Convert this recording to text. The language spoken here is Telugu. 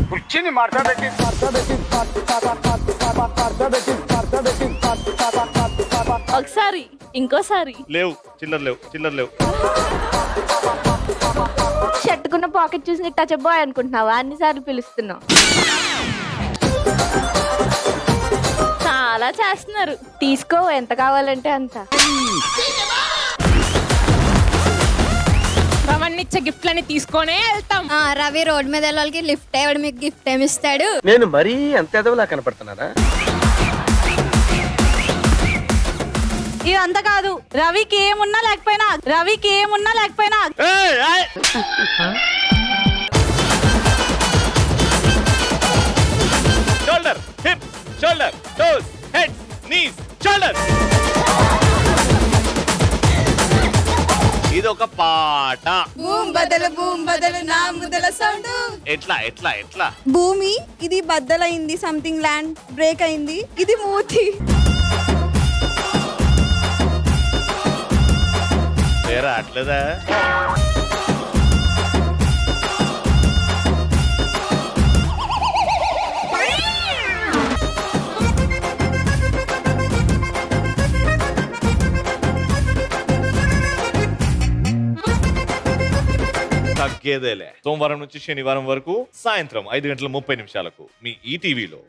కూర్చుని మాట్లాడేది ఒకసారి ఇంకోసారి లేవు చిల్లర లేవు షర్టుకున్న పాకెట్ చూసి టచ్ బాయ్ అనుకుంటున్నావా అన్నిసార్లు పిలుస్తున్నావు చాలా చేస్తున్నారు తీసుకో ఎంత కావాలంటే అంత అవన్నీ గిఫ్ట్లని తీసుకొనే వెళ్తాం. రవి రోడ్ మీద వెళ్ళాలి లిఫ్ట్ ఇవ్వడు మీకు గిఫ్ట్ ఏమి ఇస్తాడు? నేను మరీ అంత ఎదవలా కనపడుతున్నారా? ఇదంతా కాదు రవికి ఏమున్నా లేకపోయినా shoulder hip shoulder toes head knees shoulder ఇది ఒక పాట బూమ్ బదలు నా ముదల సౌండ్. ఎట్లా భూమి ఇది బద్దలైంది సంథింగ్ ల్యాండ్ బ్రేక్ అయింది ఇది మూతి. వేరే అట్లేదా తగ్గేదేలే. సోమవారం నుంచి శనివారం వరకు సాయంత్రం 5:30 మీ ఈటీవీలో.